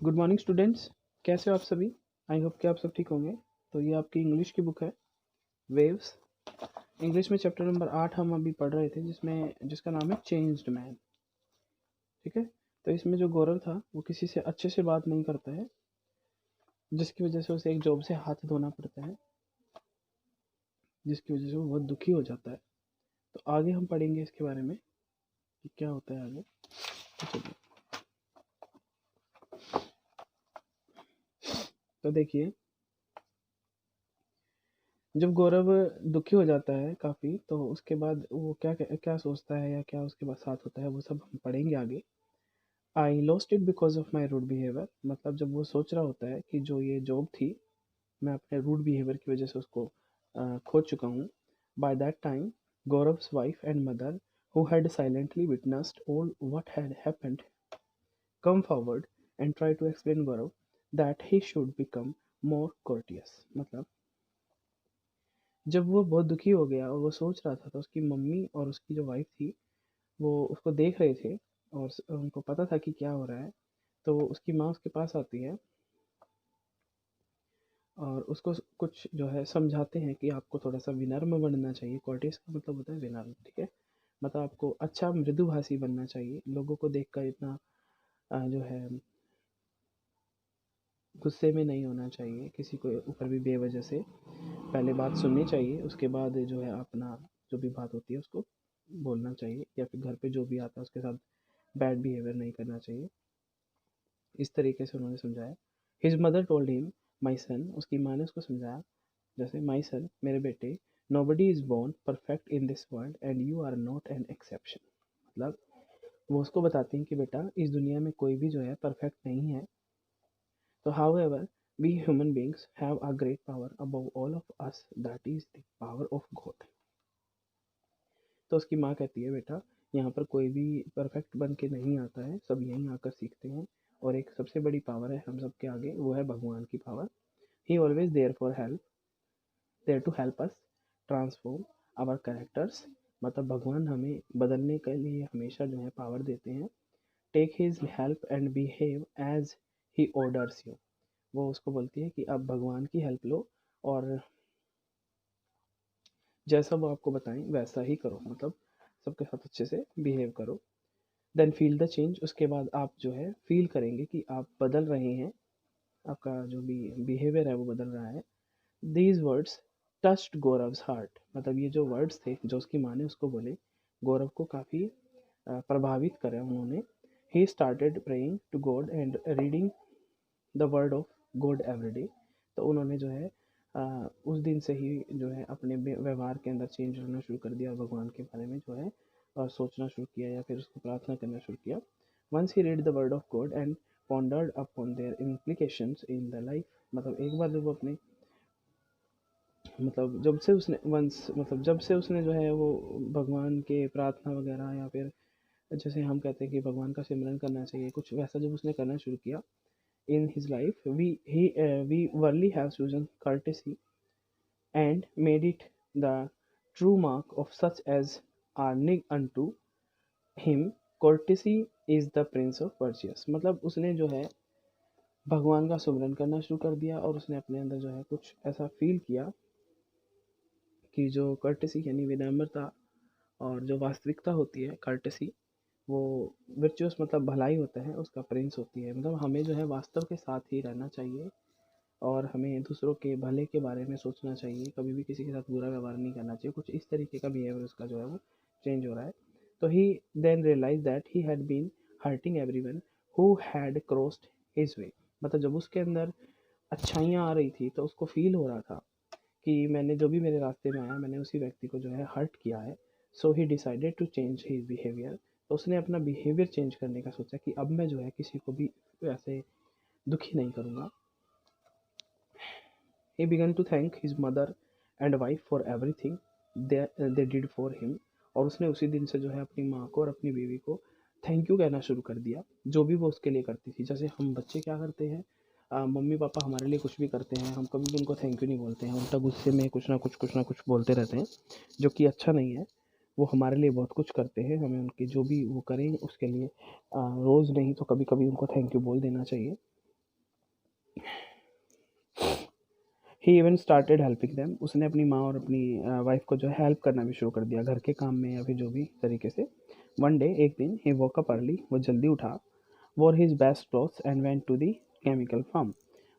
Good morning students. कैसे हो आप सभी? आई होप कि आप सब ठीक होंगे। तो ये आपकी इंग्लिश की बुक है, वेव्स। इंग्लिश में चैप्टर नंबर 8 हम अभी पढ़ रहे थे, जिसका नाम है चेंज्ड मैन। ठीक है। तो इसमें जो गौरव था वो किसी से अच्छे से बात नहीं करता है, जिसकी वजह से उसे एक जॉब से हाथ धोना पड़ता है, जिसकी वजह से वो बहुत दुखी हो जाता है। तो आगे हम पढ़ेंगे इसके बारे में कि क्या होता है आगे। तो चलिए, तो देखिए, जब गौरव दुखी हो जाता है काफ़ी, तो उसके बाद वो क्या क्या क्या सोचता है या क्या उसके बाद साथ होता है, वो सब हम पढ़ेंगे आगे। I lost it because of my rude behaviour. मतलब जब वो सोच रहा होता है कि जो ये जॉब थी, मैं अपने रूड बिहेवियर की वजह से उसको खो चुका हूँ। By that time Gaurav's wife and mother, who had silently witnessed all what had happened, come forward and try to explain Gaurav that he should become more courteous। मतलब जब वो बहुत दुखी हो गया और वो सोच रहा था, तो उसकी मम्मी और उसकी जो वाइफ थी वो उसको देख रहे थे और उनको पता था कि क्या हो रहा है। तो उसकी माँ उसके पास आती है और उसको कुछ जो है समझाते हैं कि आपको थोड़ा सा विनम्र बनना चाहिए। कोर्टेस का मतलब होता है विनम्र। ठीक है। मतलब आपको अच्छा मृदुभाषी बनना चाहिए, लोगों को देखकर इतना जो है गुस्से में नहीं होना चाहिए किसी को ऊपर भी बेवजह से। पहले बात सुननी चाहिए, उसके बाद जो है अपना जो भी बात होती है उसको बोलना चाहिए, या फिर घर पे जो भी आता है उसके साथ बैड बिहेवियर नहीं करना चाहिए। इस तरीके से उन्होंने समझाया। हिज मदर टोल्ड हिम, माई सन। उसकी माँ ने उसको समझाया जैसे, माई सन, मेरे बेटे, nobody is born perfect in this world and you are not an exception. मतलब वो उसको बताती हैं कि बेटा, इस दुनिया में कोई भी जो है परफेक्ट नहीं है। तो however we human beings have a great power above all of us, that is the power of God. तो उसकी माँ कहती है, बेटा, यहाँ पर कोई भी परफेक्ट बन के नहीं आता है, सब यहीं आकर सीखते हैं। और एक सबसे बड़ी पावर है हम सब के आगे, वो है भगवान की power. He always there for help, there to help us transform our characters. मतलब भगवान हमें बदलने के लिए हमेशा जो है पावर देते हैं। Take his help and behave as he orders you. वो उसको बोलती है कि आप भगवान की हेल्प लो और जैसा वो आपको बताएं वैसा ही करो। मतलब सबके साथ अच्छे से बिहेव करो। Then feel the change. उसके बाद आप जो है फील करेंगे कि आप बदल रहे हैं, आपका जो भी बिहेवियर है वो बदल रहा है। These words touched Gaurav's heart. मतलब ये जो वर्ड्स थे जो उसकी माँ ने उसको बोले, गौरव को काफ़ी प्रभावित करे उन्होंने। He started praying to God and reading the word of God every day. तो उन्होंने जो है उस दिन से ही जो है अपने व्यवहार के अंदर चेंज करना शुरू कर दिया और भगवान के बारे में जो है सोचना शुरू किया या फिर उसको प्रार्थना करना शुरू किया। Once he read the word of God and pondered upon their implications in the life. मतलब एक बार जब वो अपने मतलब जब से उसने जो है वो भगवान के प्रार्थना वगैरह या फिर जैसे हम कहते हैं कि भगवान का सिमरन करना चाहिए, कुछ वैसा जब उसने करना शुरू किया in his life, we worldly have chosen courtesy and made it the true mark of such as are nig unto him. Courtesy is the prince of virtues। मतलब उसने जो है भगवान का सुमरन करना शुरू कर दिया और उसने अपने अंदर जो है कुछ ऐसा फील किया कि जो कर्टेसी यानी विनम्रता और जो वास्तविकता होती है, कर्टेसी वो वर्चुअस मतलब भलाई होता है, उसका प्रिंस होती है। मतलब हमें जो है वास्तव के साथ ही रहना चाहिए और हमें दूसरों के भले के बारे में सोचना चाहिए, कभी भी किसी के साथ बुरा व्यवहार नहीं करना चाहिए। कुछ इस तरीके का बिहेवियर उसका जो है वो चेंज हो रहा है। तो he then realize that he had been hurting everyone who had crossed his way. मतलब जब उसके अंदर अच्छाइयाँ आ रही थी तो उसको फील हो रहा था कि मैंने जो भी मेरे रास्ते में आया मैंने उसी व्यक्ति को जो है हर्ट किया है। So he decided to change his behaviour. तो उसने अपना बिहेवियर चेंज करने का सोचा कि अब मैं जो है किसी को भी ऐसे दुखी नहीं करूँगा। He began to thank his mother and wife for everything they did for him। और उसने उसी दिन से जो है अपनी माँ को और अपनी बीवी को थैंक यू कहना शुरू कर दिया, जो भी वो उसके लिए करती थी। जैसे हम बच्चे क्या करते हैं, मम्मी पापा हमारे लिए कुछ भी करते हैं, हम कभी भी उनको थैंक यू नहीं बोलते हैं, उल्टा गुस्से में कुछ ना कुछ बोलते रहते हैं, जो कि अच्छा नहीं है। वो हमारे लिए बहुत कुछ करते हैं, हमें उनके जो भी वो करें उसके लिए रोज़ नहीं तो कभी कभी उनको थैंक यू बोल देना चाहिए। ही इवन स्टार्टेड हेल्पिंग देम, उसने अपनी माँ और अपनी वाइफ को जो है हेल्प करना भी शुरू कर दिया घर के काम में या फिर जो भी तरीके से। वन डे, एक दिन, ही वोक अप अर्ली, वो जल्दी उठा, wore his best clothes and went to the chemical farm.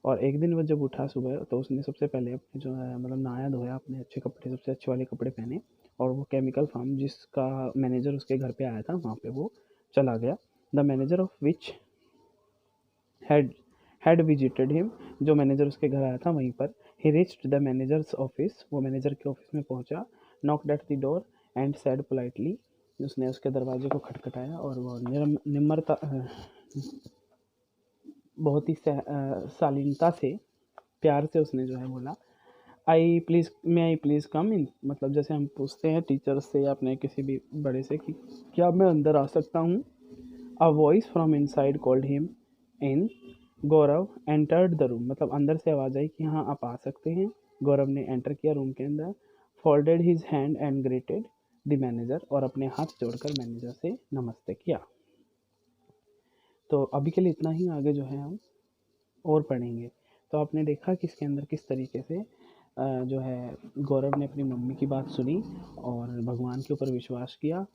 और एक दिन वो जब उठा सुबह तो उसने सबसे पहले अपने जो है मतलब नहाया धोया, अपने अच्छे कपड़े, सबसे अच्छे वाले कपड़े पहने, और वो केमिकल फार्म जिसका मैनेजर उसके घर पे आया था वहाँ पे वो चला गया। The manager of which had had visited him, जो मैनेजर उसके घर आया था वहीं पर। ही रिच्ड द मैनेजर्स ऑफिस, वो मैनेजर के ऑफिस में पहुंचा। Knocked at the door and said politely, उसने उसके दरवाजे को खटखटाया और वो निम्रता बहुत ही शालीनता से, प्यार से उसने जो है बोला, आई प्लीज़ कम इन, मतलब जैसे हम पूछते हैं टीचर्स से या अपने किसी भी बड़े से कि क्या मैं अंदर आ सकता हूँ। A voice from inside called him in. Gaurav entered the room, मतलब अंदर से आवाज़ आई कि हाँ आप आ सकते हैं। गौरव ने एंटर किया रूम के अंदर। Folded his hand and greeted the manager, और अपने हाथ जोड़कर मैनेजर से नमस्ते किया। तो अभी के लिए इतना ही, आगे जो है हम और पढ़ेंगे। तो आपने देखा कि इसके अंदर किस तरीके से जो है गौरव ने अपनी मम्मी की बात सुनी और भगवान के ऊपर विश्वास किया।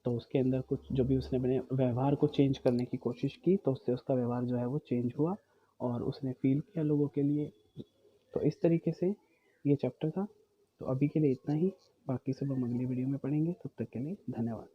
तो उसके अंदर कुछ जो भी उसने अपने व्यवहार को चेंज करने की कोशिश की तो उससे उसका व्यवहार जो है वो चेंज हुआ और उसने फील किया लोगों के लिए। तो इस तरीके से ये चैप्टर था। तो अभी के लिए इतना ही, बाकी सब हम अगली वीडियो में पढ़ेंगे। तब तक के लिए धन्यवाद।